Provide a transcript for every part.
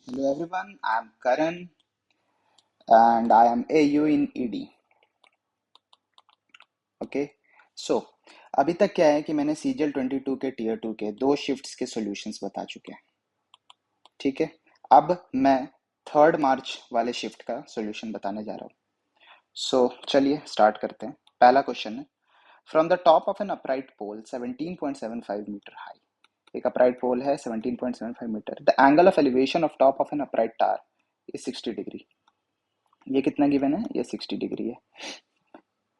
Hello everyone, I am Karan and I am AU in ED. Okay so अभी तक क्या है कि मैंने सीजीएल 22 के टीयर 2 के दो शिफ्ट्स के सॉल्यूशंस बता चुके हैं। ठीक है, अब मैं 3 मार्च वाले शिफ्ट का सॉल्यूशन बताने जा रहा हूँ। चलिए स्टार्ट करते हैं। पहला क्वेश्चन है, from the top of an upright pole 17.75 metre high. एक अपराइट पोल है 17.75 metre. The angle of elevation of top of an upright tower is 60 degree. ये कितना गिवन है? ये 60 डिग्री है।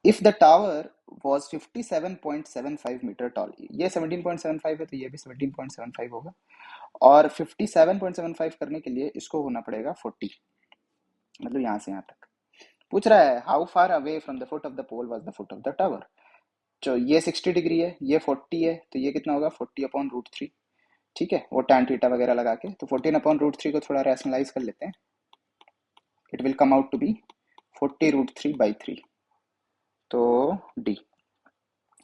If the tower was 57.75 metre tall, ये 17.75 है तो ये भी 17.75 होगा, और 57.75 करने के लिए इसको होना पड़ेगा 40, मतलब यहां से यहां तक। पूछ रहा है how far away from the foot of the pole was the foot of the tower. जो ये 60 डिग्री है, ये 40 है, तो ये कितना होगा? 40 अपॉन रूट थ्री। ठीक है, वो टैन थीटा वगैरह लगा के, तो 14 अपॉन रूट थ्री को थोड़ा रैशनलाइज कर लेते हैं। It will come out to be 40 root three by three, तो डी।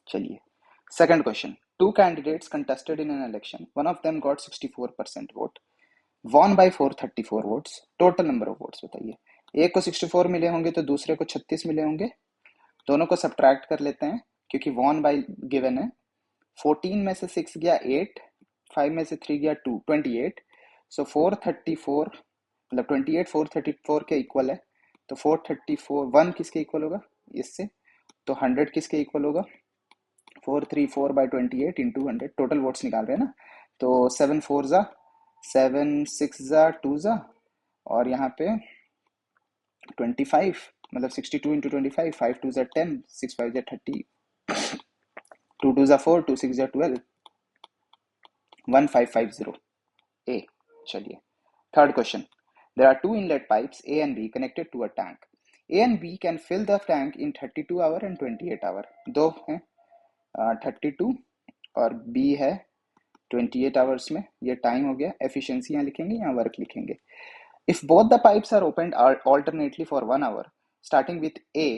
चलिए second question, two candidates contested in an election, one of them got 64% vote, won by 434 votes, total number of votes बताइए। एक को 64 मिले होंगे तो दूसरे को 36 मिले होंगे। दोनों को सब्ट्रैक्ट कर लेते हैं क्योंकि वॉन बाय गिवन है। 14 में से 6 गया 8, 5 में से 3 गया 2, 28। सो 434 मतलब 28 434 के इक्वल है, तो 434 1 किसके इक्वल होगा इससे, तो 100 किसके इक्वल होगा? 434/28 इंटू 100, टोटल वोट्स निकाल रहे हैं ना, तो 7 4 जा 7 6 जा 2 जा, और यहाँ पे 25, मतलब 62 इंटू 25, 5 2 जा 10, 6 5 जा 30, 2 2 जा 4, 2 6 जा 12, 1550 ए। चलिए third question, there are two inlet pipes A and B connected to a tank. A and B can fill the tank in 32 hour and 28 hour। दो हैं 32 और B है 28 आवर्स में। ये टाइम हो गया। एफिशिएंसी यहाँ लिखेंगे, यहाँ वर्क लिखेंगे। If both the pipes are opened alternately for 1 hour starting with A,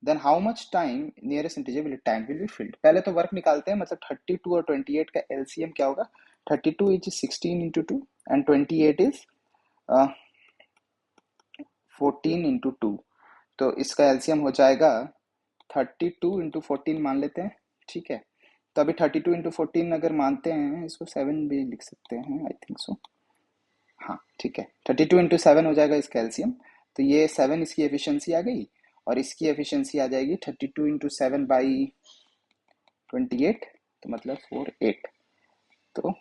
then how much time nearest integer will tank will be filled। पहले तो वर्क निकालते हैं, मतलब 32 और 28 का एलसीएम क्या होगा? 32 is 16 into two and 28 is 14 into two, तो इसका एलसीएम हो जाएगा 32 इंटू 14 मान लेते हैं। ठीक है, तो अभी 32 इंटू 14 अगर मानते हैं, इसको 7 भी लिख सकते हैं, आई थिंक सो। हाँ ठीक है, 32 इंटू 7 हो जाएगा इसका एलसीएम, तो ये 7 इसकी एफिशिएंसी आ गई, और इसकी एफिशिएंसी आ जाएगी 32 इंटू 7 बाई 28, तो मतलब 48, तो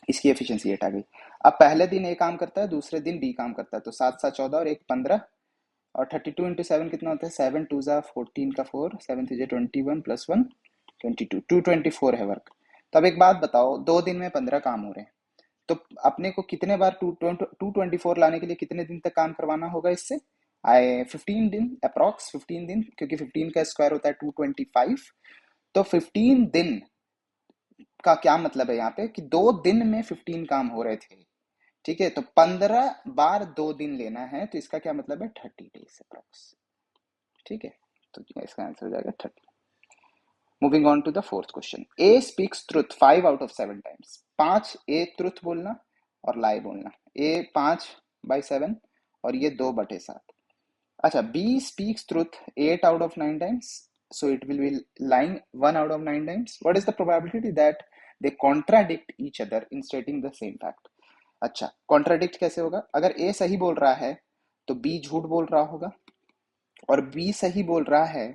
इसकी एफिशिएंसी 8 आ गई। अब पहले दिन ए काम करता है, दूसरे दिन बी काम करता है, तो 7 7 14 और 1 15, और 32 इंटू 7 कितना होता है? 7 2 जा 14 का 4, 7 3 जा 21 प्लस 1 22, 224 है वर्क। तो अब एक बात बताओ, 2 दिन में 15 काम हो रहे हैं, तो अपने को कितने बार 224 लाने के लिए कितने दिन तक काम करवाना होगा इससे? आए 15 दिन, अप्रॉक्स 15 दिन, क्योंकि 15 का स्क्वायर होता है 225। तो 15 दिन का क्या मतलब है यहाँ पे कि 2 दिन में 15 काम हो रहे थे। ठीक है, तो 15 बार 2 दिन लेना है, तो इसका क्या मतलब है? 30 डेज अप्रॉक्स। ठीक है, तो इसका आंसर हो जाएगा 30। Moving on to the fourth question, A speaks truth 5 out of 7 times. 5 A truth बोलना और लाई बोलना, ए 5/7 और ये 2/7। अच्छा, B speaks truth 8 out of 9 times, so it will be lying 1 out of 9 times। what is the probability that they contradict each other in stating the same fact? अच्छा, contradict कैसे होगा? अगर ए सही बोल रहा है तो बी झूठ बोल रहा होगा, और बी सही बोल रहा है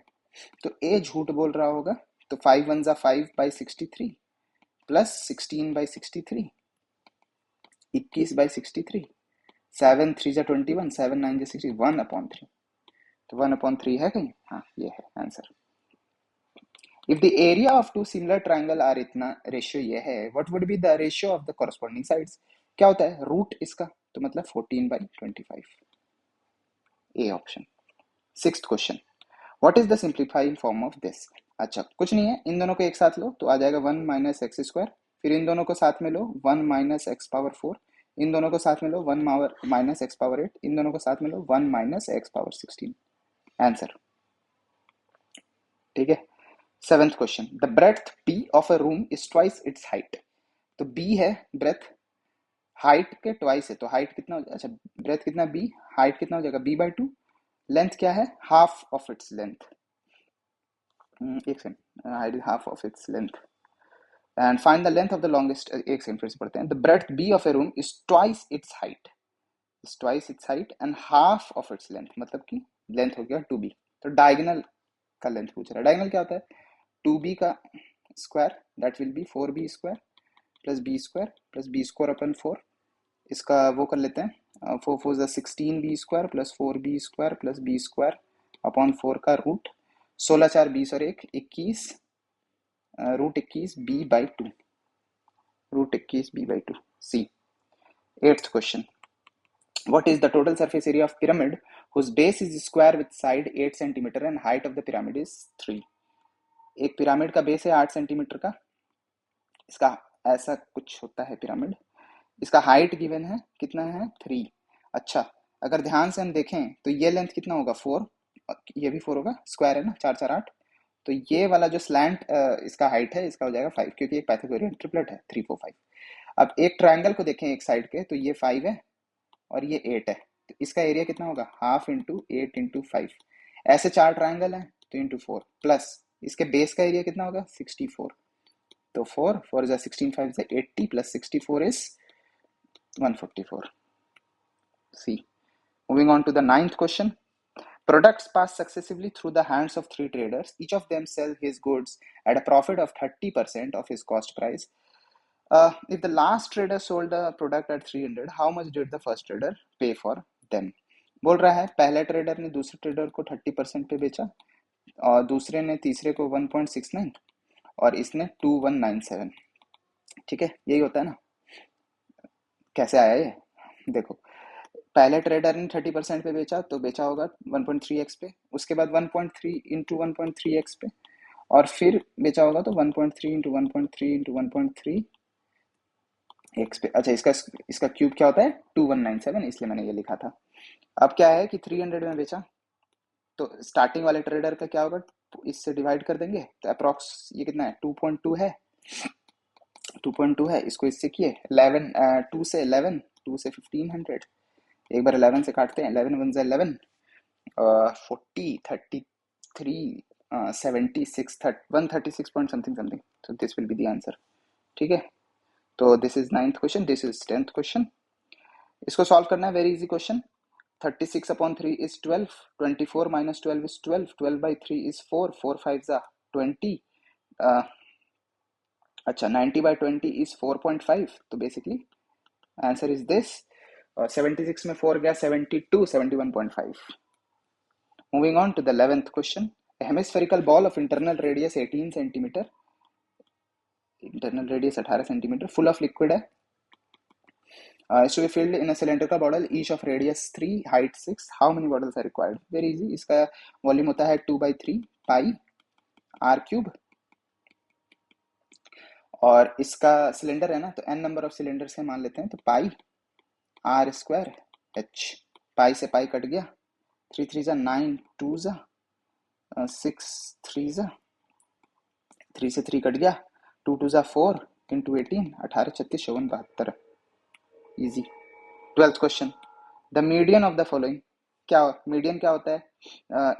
तो ए झूठ बोल रहा होगा। तो 5 1 जा 5/63 प्लस 16/63, 21/63, 7 3 जा 21, 7 9 जा 60, 1/3, तो 1/3 है कहीं? हाँ ये है answer. If the area of two similar triangle are, इतना रेशियो ये है, what would be the ratio of the corresponding sides? क्या होता है रूट इसका, तो मतलब 14/25, A option. Sixth question, what is the simplified form of this? अच्छा कुछ नहीं है, इन दोनों को एक साथ लो तो आ जाएगा 1 - x², फिर इन दोनों को साथ में लो 1 - x⁴, इन दोनों को साथ में लो 1 - x⁸, इन दोनों को साथ में लो 1 - x⁻16, आंसर। ठीक है, seventh question, the breadth B of a room is twice its height. तो बी है ब्रेथ, हाइट के ट्वाइस है, तो हाइट कितना अच्छा ब्रेथ कितना b, हाइट कितना हो जाएगा b/2, लेंथ क्या है हाफ ऑफ इट्स लेंथ, एक second, height is half of its length and find the length of the longest, एक सेकंड फिर से पढ़ते हैं, the breadth b of a room is twice its height, is twice its height and half of its length, मतलब कि length हो गया 2b। तो डायगोनल का लेंथ पूछ रहा है, डायगोनल क्या होता है 2b का square that will be 4b square plus B square plus B square upon 4, इसका वो कर लेते हैं, 4 4 16b square plus 4b square plus B square upon 4 का रूट, 16 4 20 और 1 21, √21 b/2, √21 b/2। C, 8th question, what is the total surface area of pyramid whose base is square with side 8 centimeter and height of the pyramid is 3? एक pyramid का base है 8 centimetre का, इसका ऐसा कुछ होता है पिरामिड, इसका हाइट गिवन है कितना है 3। अच्छा, अगर ध्यान से हम देखें तो ये लेंथ कितना होगा 4, ये भी 4 होगा, स्क्वायर है ना 4 4 8, तो ये वाला जो स्लैंट इसका हाइट है इसका हो जाएगा 5, क्योंकि एक पाइथागोरियन ट्रिपलेट है 3 4 5। अब एक ट्रायंगल को देखें एक साइड के, तो ये 5 है और ये 8 है, तो इसका एरिया कितना होगा हाफ इंटू 8 इंटू 5, ऐसे 4 ट्रायंगल हैं तो इंटू 4 प्लस इसके बेस का एरिया कितना होगा 64, तो 4 4 is 16 5 is 80 plus 64 is 144। C, moving on to the 9th question, products pass successively through the hands of 3 traders, each of them sell his goods at a profit of 30% of his cost price. If the last trader sold the product at 300, how much did the first trader pay for them? बोल रहा है पहले trader ने दूसरे trader को 30% पे बेचा और दूसरे ने तीसरे को 1.69 और इसने 2197। ठीक है, यही होता है ना। कैसे आया ये देखो, पहले ट्रेडर ने 30% पे बेचा तो बेचा होगा 1.3x पे, उसके बाद 1.3 इंटू 1.3x पे, और फिर बेचा होगा तो 1.3 इंटू 1.3 इंटू 1.3 एक्स पे। अच्छा, इसका क्यूब क्या होता है 2197, इसलिए मैंने ये लिखा था। अब क्या है कि 300 में बेचा तो स्टार्टिंग वाले ट्रेडर का क्या होगा, इससे डिवाइड कर देंगे तो अप्रॉक्स ये कितना है 2.2 है, 2.2 है, इसको इससे किए 11 2 से 11 2 से 1500, एक बार 11 से काटते हैं, 11 1 11 40 33 76 136 point something something, so this will be the answer। ठीक है, तो this is 9th question, this is 10th question. इसको सॉल्व करना है, very easy question. 36/3 is 12, 24 minus 12 is 12, 12/3 is 4, 4 5 are 20, अच्छा 90/20 is 4.5, तो बेसिकली आंसर इज दिस। 76 में 4 गया 72, 71.5। Moving on to the 11th question, a hemispherical ball of internal radius 18 centimeter, internal radius 18 centimeter, full of liquid है, is to be filled in a cylindrical bottle each of radius 3 height 6, how many bottles are required? Very easy, इसका volume होता है 2/3 पाई r cube, और इसका cylinder है ना तो n number of cylinder से मान लेते हैं, तो पाई r स्क्वायर h, पाई से पाई कट गया, 3 3 जा 9, 2 जा 6, 3 जा 3 से 3 कट गया, 2 2 जा 4 into 18, 18 36 54 72, easy. 12th question, the median of the following, क्या मीडियन क्या होता है,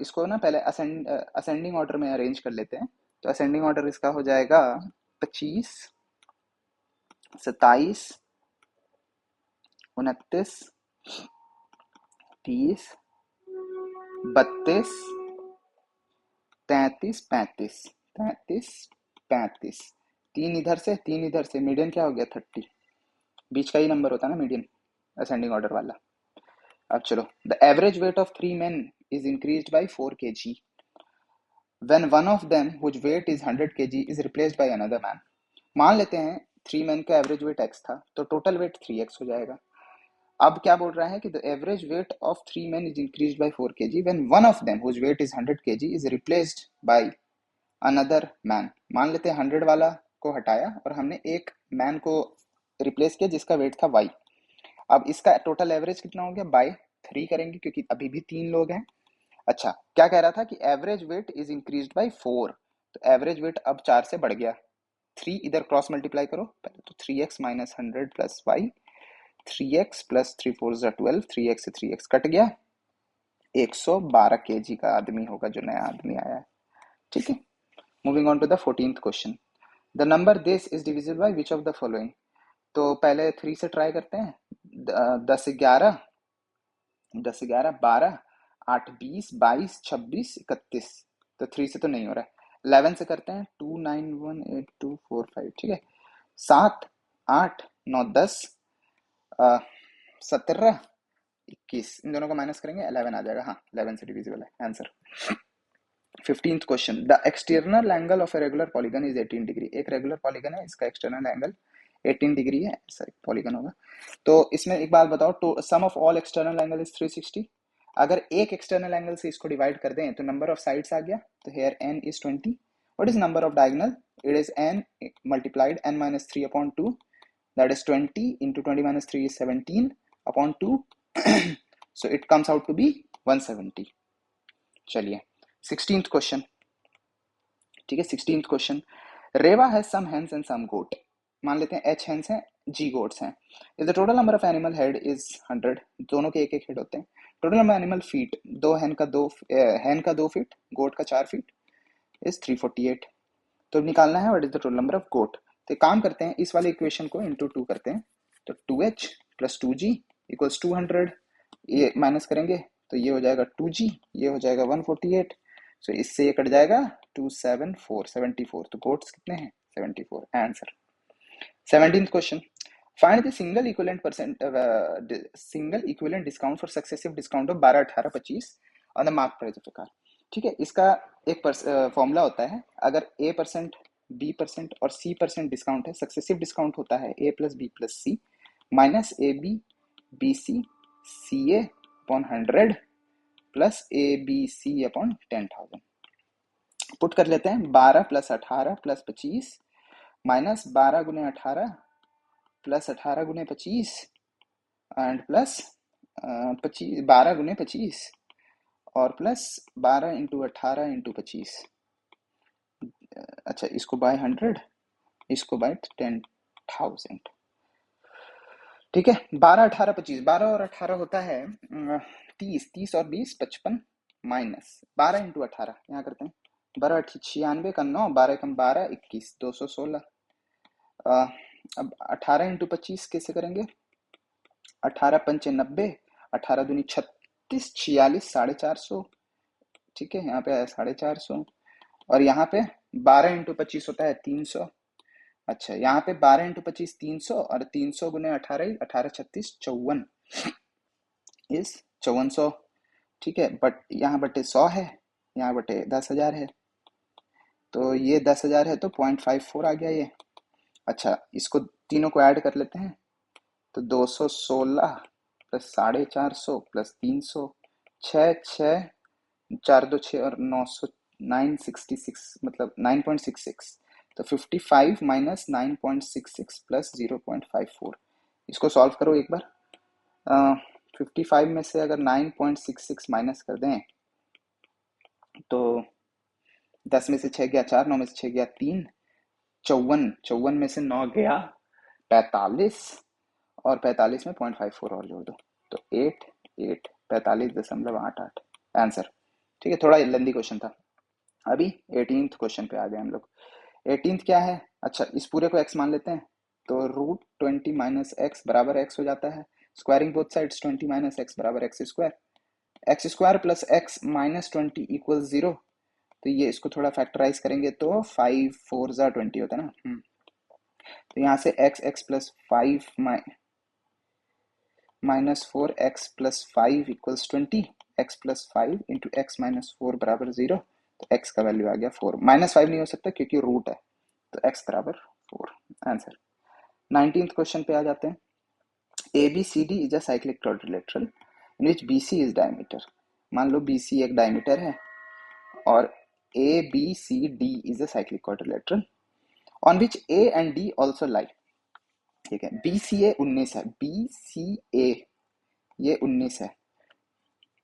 इसको ना पहले असेंडिंग ऑर्डर में अरेंज कर लेते हैं, तो असेंडिंग ऑर्डर इसका हो जाएगा 25 27 29 30 32 33 35 33 35, 3 इधर से 3 इधर से, मीडियन क्या हो गया 30, बीच का ही नंबर होता है ना मीडियन असेंडिंग ऑर्डर वाला। अब चलो, the average weight of 3 men is increased by 4 kg when one of them whose weight is 100 kg is replaced by another man। मान लेते हैं 3 men का एवरेज वेट x था तो टोटल वेट 3x हो जाएगा। अब क्या बोल रहा है कि the average weight of 3 men is increased by 4 kg when one of them whose weight is 100 kg is replaced by another man। मान लेते हैं 100 वाला को हटाया और हमने एक मैन को रिप्लेस किया जिसका वेट था y। अब इसका टोटल एवरेज कितना हो गया बाय 3 करेंगे क्योंकि अभी भी 3 लोग हैं। अच्छा, क्या कह रहा था कि average weight is increased by 4, तो एवरेज वेट अब 4 से बढ़ गया, 3 इधर क्रॉस मल्टीप्लाई करो पहले, तो 3x - 100 + y 3x प्लस 3 4 ज़ा 12, 3x से 3x कट गया, 112 kg का आदमी होगा जो नया आदमी आया है। ठीक है, moving on to the 14th question. The number this is divisible by which of the following. तो पहले 3 से ट्राई करते हैं। 10 11, 12, 8 20, 22, 26, 31। तो 3 से तो नहीं हो रहा है। 11 से करते हैं, 2 9 1 8 2 4 5। ठीक है, 7 8 9 10, 17 21, इन दोनों को माइनस करेंगे 11 आ जाएगा। हाँ, 11 से डिविजिबल है answer. 15th question, the external angle of a regular polygon is 18 degree. एक रेगुलर पॉलीगन है, इसका एक्सटर्नल एंगल 18 डिग्री है, ऐसा एक पॉलीगन होगा। तो इसमें एक बात बताओ, तो sum of all external angle is 360। अगर एक एक्सटर्नल एंगल से इसको डिवाइड कर दें तो नंबर ऑफ साइड्स आ गया, तो here n is 20। What is number of diagonal? It is n multiplied n minus 3 upon 2, that is 20 into 20 minus 3 is 17 upon 2 so it comes out to be 170। चलिए 16th question. ठीक है, 16th question, Reva has some hens and some goat. मान लेते हैं h hens हैं, g goats हैं। If the total number of animal head is 100, दोनों के एक एक हेड होते हैं। टोटल नंबर एनिमल फीट, दो हैन का 2 फीट, गोट का 4 फीट, इज 348। तो निकालना है what is the total number of goat. तो काम करते हैं, इस वाले इक्वेशन को इंटू 2 करते हैं। तो 2h प्लस 2g इक्वल्स 200, ये माइनस करेंगे तो ये हो जाएगा 2g, ये हो जाएगा 148। सो इससे ये कट जाएगा 274 74। तो गोट्स कितने हैं? 74 answer. 17th question, find the single equivalent single equivalent discount for successive discount of 12 18 25 on the mark price of the car. ठीक है, इसका एक फॉर्मूला होता है, अगर a%, b% और c% डिस्काउंट है, सक्सेसिव डिस्काउंट होता है a plus b plus c minus A B B C C A upon 100 plus A B C upon 10,000। Put कर लेते हैं, 12 प्लस 18 प्लस 25 माइनस 12 गुने 18 प्लस 18 गुने 25 एंड प्लस 12 गुने 25 और प्लस 12 इंटू 18 इंटू 25। अच्छा, इसको बाय 100, इसको बाय 10,000। ठीक है, 12 18 25, 12 और 18 होता है 30, 30 और 20 55 माइनस 12 इंटू 18, यहाँ करते हैं 12 96 का 9, 12 कम 12 21 216। अब 18 इंटू 25 कैसे करेंगे? 18 पंचे 90, 18 दूनी 36, 46 450। ठीक है, यहाँ पे आया 450 और यहाँ पे 12 इंटू 25 होता है 300। अच्छा, यहाँ पे 12 इंटू 25 300 और 300 गुने 18 18 36 54 इस 5400। ठीक है, बट यहाँ बटे 100 है, यहाँ बटे 10,000 है, तो ये 10,000 है तो 0.54 आ गया ये। अच्छा, इसको तीनों को ऐड कर लेते हैं, तो 216 प्लस 450 प्लस 300, 6 6 4 2 6 और 900 966 मतलब 9.66। तो 55 माइनस 9.66 प्लस 0.54। इसको सॉल्व करो एक बार। 55 में से अगर 9.66 माइनस कर दें तो 10 में से 6 गया 4, 9 में से 6 गया 3, 54, 54 में से 9 गया 45 और 45 में 0.54 और जोड़ दो तो 8 8 45.88 आंसर। ठीक है, थोड़ा लेंदी क्वेश्चन था। अभी 18th क्वेश्चन पे आ गए हम लोग। 18th क्या है? अच्छा, इस पूरे को x मान लेते हैं, तो रूट 20 माइनस एक्स बराबर x हो जाता है। Squaring both sides, 20 minus x बराबर x square plus x minus 20 equal 0। तो ये इसको थोड़ा फैक्टराइज करेंगे तो 5 4 ज़ा 20 होता है ना। तो यहाँ से x x plus 5 minus 4 x plus 5 equals 20, x plus 5 into x minus 4 बराबर 0। तो x का वैल्यू आ गया 4, माइनस 5 नहीं हो सकता क्योंकि रूट है, तो x बराबर 4 आंसर। 19th क्वेश्चन पे आ जाते हैं। ABCD is a cyclic quadrilateral in which BC is diameter. मान लो BC एक डायमीटर है और ABCD is a cyclic quadrilateral on which A and D also lie. ठीक है, BCA 19 है, BCA ये 19 है,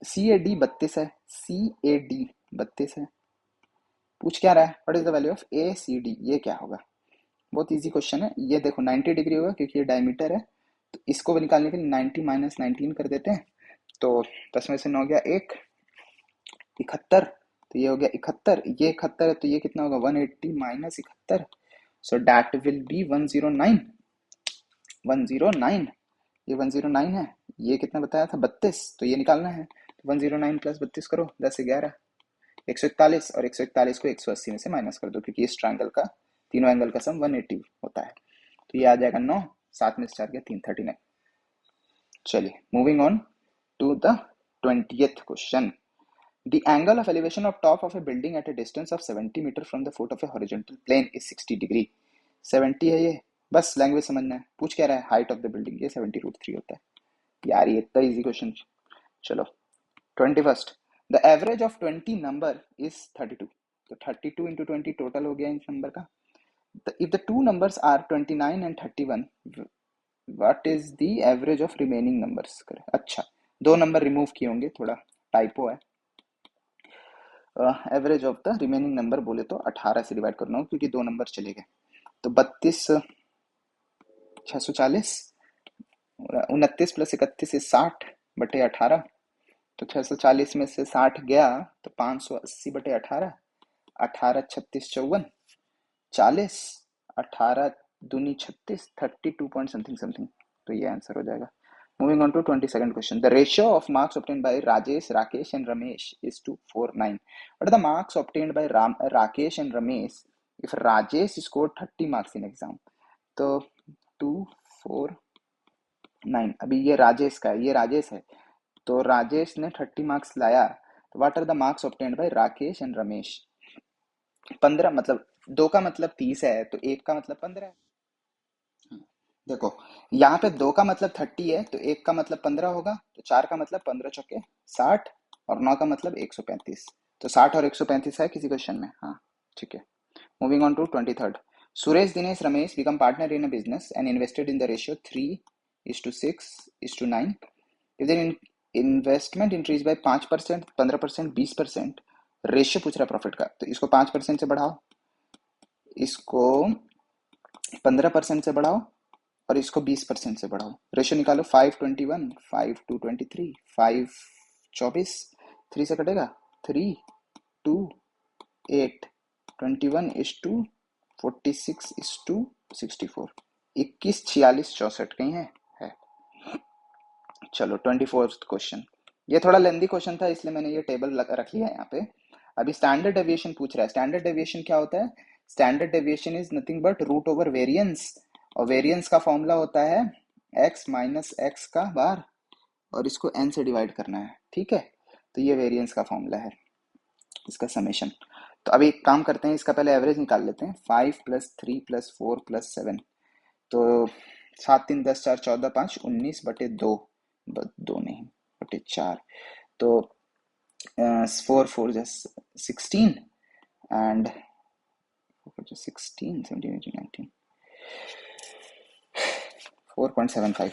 CAD 32 है, CAD 32 है। पूछ क्या रहा है? What is the value of ACD? ये क्या होगा? बहुत इजी क्वेश्चन है ये। देखो 90 डिग्री होगा क्योंकि ये डायमीटर है, तो इसको निकालने के लिए 90 माइनस 19 कर देते हैं, तो 10 में से 9 गया 1, 71, तो ये हो गया 71, ये 71 है तो ये कितना होगा 180 minus 71, so that will B 109, 109, ये 109 है, ये कितना बताया था 32, तो ये निकालना है, तो 109 प्लस 32 करो, 10 से 11, 141, और 141 को 180 में से माइनस कर दो क्योंकि इस ट्रायंगल का तीनों एंगल का सम 180 होता है, तो ये आ जाएगा 9, 7 में से 4 गया 3, 39। चलिए moving on to the 20th question. The angle of elevation of top of a building at a distance of 70 meter from the foot of a horizontal plane is 60 degree। 70 है ये, बस लैंग्वेज समझना है, पूछ क्या रहा है हाइट ऑफ द बिल्डिंग, ये 70√3 होता है यार, ये इतना इजी क्वेश्चन। चलो 21st, the average of 20 number is 32, तो 32 इंटू 20 टोटल हो गया इन नंबर का। If the two numbers are 29 and 31, what is the average of remaining numbers. अच्छा, दो नंबर रिमूव किए होंगे, थोड़ा टाइपो है, average of the remaining number बोले तो 18 से डिवाइड करना हो क्योंकि दो नंबर चले गए, तो 32 640, 29 प्लस 31 से 60 बटे 18, तो 640 में से 60 गया तो 580 बटे 18, 18 36 54, 40, 18 दूनी 36, 32 पॉइंट समथिंग समथिंग, तो ये आंसर हो जाएगा। Moving on to 22nd question. The ratio of marks obtained by Rajesh, Rakesh and Ramesh is 249. What are the marks obtained by Rakesh and Ramesh if Rajesh scored 30 marks in exam? तो 249, अभी ये राजेश का है, ये राजेश है, तो राजेश ने 30 marks लाया, तो what are the marks obtained by Rakesh and Ramesh. 15 मतलब 2 का मतलब 30 है, तो 1 का मतलब 15 है। देखो यहाँ पे 2 का मतलब 30 है, तो 1 का मतलब 15 होगा, तो 4 का मतलब 15 चौके 60, और 9 का मतलब 135, तो 60 और 135 है किसी क्वेश्चन में, हाँ ठीक है। Moving on to 23rd, Suresh Dinesh Ramesh become partner in a business and invested in the ratio 3:6:9। If their investment increase by 5%, 15%, 20%, ratio पूछ रहा है प्रॉफिट का, तो इसको 5% से बढ़ाओ, इसको 15% से बढ़ाओ, और इसको 20% से बढ़ाओ, रेशियो निकालो 5:21, 5:23, 5:24, 3 से कटेगा 3, 2, 8, 21:46:64, 21, 46, 64 कहीं है। चलो 24th क्वेश्चन, ये थोड़ा लेंदी क्वेश्चन था इसलिए मैंने ये टेबल रख लिया है यहाँ पे। अभी स्टैंडर्ड डेविएशन पूछ रहा है, स्टैंडर्ड डेविएशन क्या होता है, standard deviation is nothing but root over variance, और वेरिएंस का फॉर्मूला होता है x माइनस एक्स का बार, और इसको n से डिवाइड करना है, ठीक है, तो ये वेरिएंस का फॉर्मूला है, इसका समेशन। तो अभी एक काम करते हैं, इसका पहले एवरेज निकाल लेते हैं, 5 + 3 + 4 + 7, तो 7 3 10 4 14 5 19 बटे 2, 2 नहीं बटे 4, तो 4 4 16 एंड 16 17 18 19 4.75,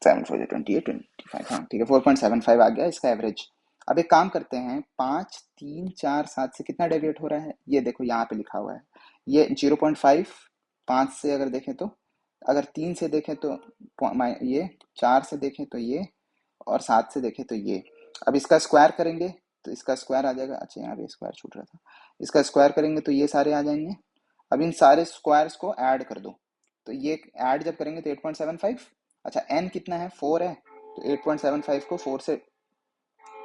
7 4 28 25, हाँ ठीक है 4.75 आ गया इसका एवरेज। अब एक काम करते हैं, 5 3 4 7 से कितना डेविएट हो रहा है, ये देखो यहाँ पे लिखा हुआ है, ये 0.5, 5 से अगर देखें तो, अगर 3 से देखें तो ये, 4 से देखें तो ये, और 7 से देखें तो ये। अब इसका स्क्वायर करेंगे तो इसका स्क्वायर आ जाएगा, अच्छा यहाँ पे स्क्वायर छूट रहा था, इसका स्क्वायर करेंगे तो ये सारे आ जाएंगे। अब इन सारे स्क्वायर्स को ऐड कर दो, तो ये ऐड जब करेंगे तो 8.75, अच्छा n कितना है 4 है, तो 8.75 को 4 से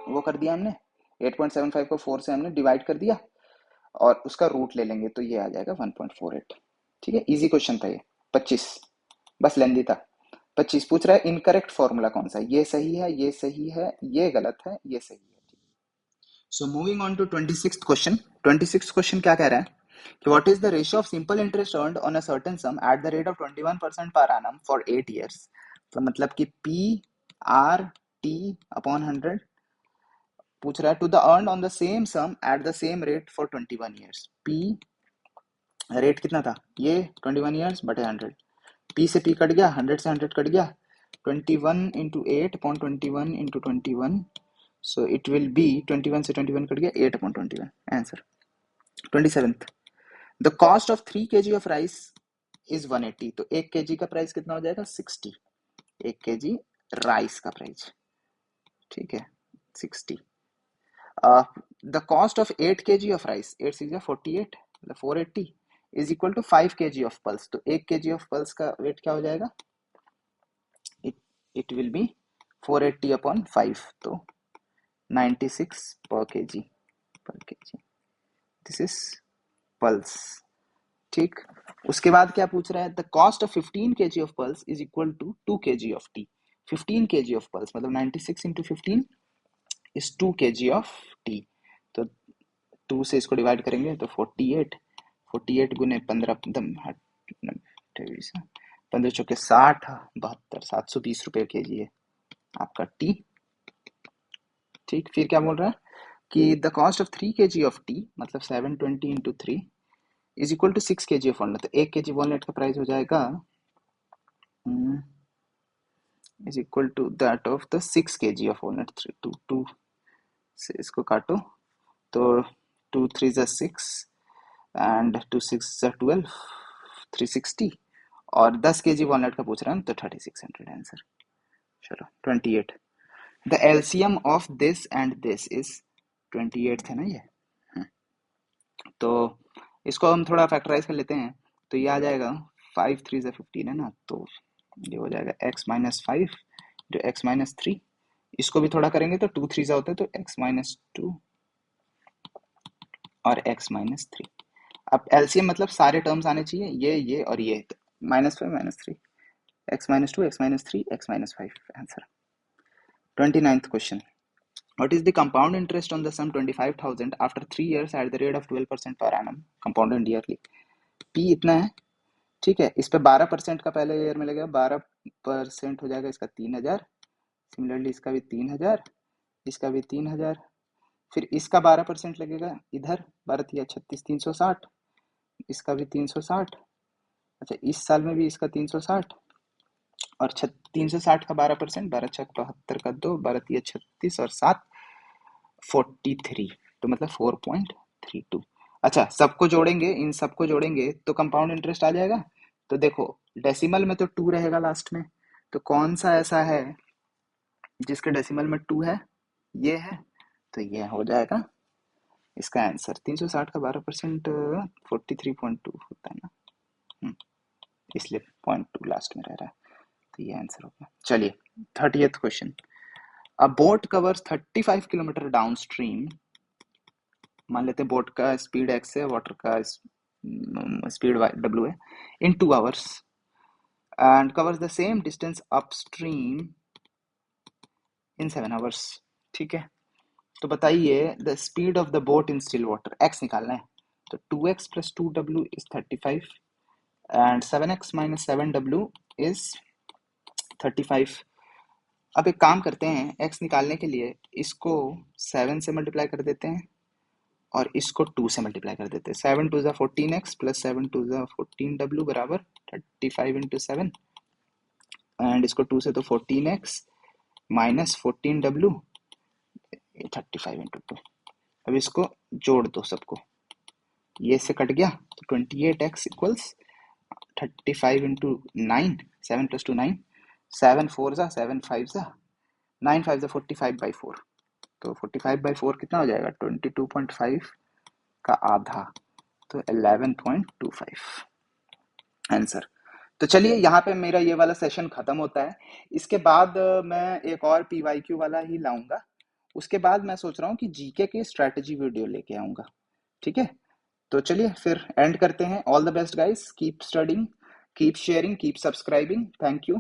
वो कर दिया हमने, 8.75 को 4 से हमने डिवाइड कर दिया, और उसका रूट ले लेंगे तो ये आ जाएगा 1.48, ठीक है, इजी क्वेश्चन था ये। 25, बस लेंदी था। 25 पूछ रहा है इनकरेक्ट फॉर्मूला कौन सा है, ये सही है, ये सही है, ये गलत है, ये सही है। So moving on to 26th question. 26th question क्या कह रहा है कि what is the ratio of simple interest earned on a certain sum at the rate of 21% per annum for 8 years, तो मतलब कि P/R/T/100 पूछ रहा है to the earn on the same sum at the same rate for 21 years. P rate कितना था, ये 21 years बटे 100, P से P कट गया, 100 से 100 कट गया, 21 into 8/21 into 21, so it will B 21 से 21 कट गया 8/21, answer. 27th, the cost of 3 kg of rice is 180, तो 1 kg का प्राइस कितना हो जाएगा 60, 1 kg राइस का प्राइस, ठीक है 60। The cost of 8 kg of rice, 8 6 48 मतलब 480 is equal to 5 kg of pulse, तो 1 kg ऑफ पल्स का वेट क्या हो जाएगा, it it will be 480 upon 5, तो 96 पर kg, दिस इज पल्स, ठीक। उसके बाद क्या पूछ रहा है, the cost of 15 kg of pulse is equal to 2 kg of tea, 15 kg of pulse मतलब 96 into 15 is 2 kg of tea, तो 2 से इसको डिवाइड करेंगे तो 48, 48 गुने 15 15 चौके 60, 72, 720 रुपये kg है आपका टी, ठीक। फिर क्या बोल रहा है कि the cost of 3 kg of tea मतलब 720 into 3 is equal to 6 kg of walnut, तो 1 kg वॉलनट का प्राइस हो जाएगा is equal to that of the 6 kg of walnut, 2 से इसको काटो तो 2 3 ज़ा 6 एंड 2 6 ज़ा 12, 360, और 10 kg वॉलनट का पूछ रहा है तो 3600 आंसर। चलो 28, the LCM of this and this is 28 है ना ये, तो इसको हम थोड़ा फैक्टराइज कर लेते हैं, तो ये आ जाएगा 5 3 ज़ा 15 है ना, तो ये हो जाएगा x माइनस 5 जो x माइनस 3, इसको भी थोड़ा करेंगे तो 2 3 ज़ा होता है तो x माइनस 2 और x माइनस 3। अब एलसीएम मतलब सारे टर्म्स आने चाहिए, ये और ये, -5 -3, x minus 2 x minus 3 x minus 5 answer. 29th question, what is the compound interest on the sum 25,000 after 3 years at the rate of 12% per annum compounded yearly, p इतना है, ठीक है। इस पे 12% का पहले ईयर में लगेगा, 12% हो जाएगा इसका 3000, सिमिलरली इसका भी 3000, इसका भी 3000, फिर इसका 12% लगेगा इधर, 12 36 360, इसका भी 360, अच्छा इस साल में भी इसका 360, और 360 का 12%, 12 छक 72 का 2, 12 36 और 7 43, तो मतलब 4.32। अच्छा सबको जोड़ेंगे, इन सबको जोड़ेंगे तो कंपाउंड इंटरेस्ट आ जाएगा, तो देखो डेसिमल में तो 2 रहेगा लास्ट में, तो कौन सा ऐसा है जिसके डेसिमल में 2 है, ये है, तो ये हो जाएगा इसका आंसर। 360 का 12% 43.2 होता है ना, इसलिए 0.2 लास्ट में रह रहा है, तो ये आंसर होगा। चलिए 30th क्वेश्चन, अ boat covers 35 kilometre down stream, मान लेते हैं बोट का स्पीड x है, वाटर का स्पीड w है, इन 2 hours and covers the same distance upstream in 7 hours, ठीक है। तो बताइए the speed of the boat in still water, x निकालना है, तो 2x plus 2w is 35 and 7x minus 7w is 35। अब एक काम करते हैं, x निकालने के लिए इसको 7 से मल्टीप्लाई कर देते हैं और इसको 2 से मल्टीप्लाई कर देते हैं, 7 2 ज़ा 14x प्लस 7 2 ज़ा 14w बराबर 35 इंटू 7, एंड इसको 2 से तो 14x माइनस 14w 35 इंटू 2। अब इसको जोड़ दो सबको, ये से कट गया तो 28x इक्वल्स 35 इंटू 9, 7 प्लस 2 9, 7 4 ज़ा 7 5 ज़ा 9 5 ज़ा 45/4, तो 45/4 कितना हो जाएगा 22.5 का आधा, तो 11.25 आंसर। तो चलिए यहाँ पे मेरा ये वाला सेशन खत्म होता है, इसके बाद मैं एक और पीवाईक्यू वाला ही लाऊंगा, उसके बाद मैं सोच रहा हूँ कि जीके की स्ट्रैटेजी वीडियो लेके आऊंगा, ठीक है। तो चलिए फिर एंड करते हैं, all the best guys, keep studying, keep sharing, keep subscribing, thank you.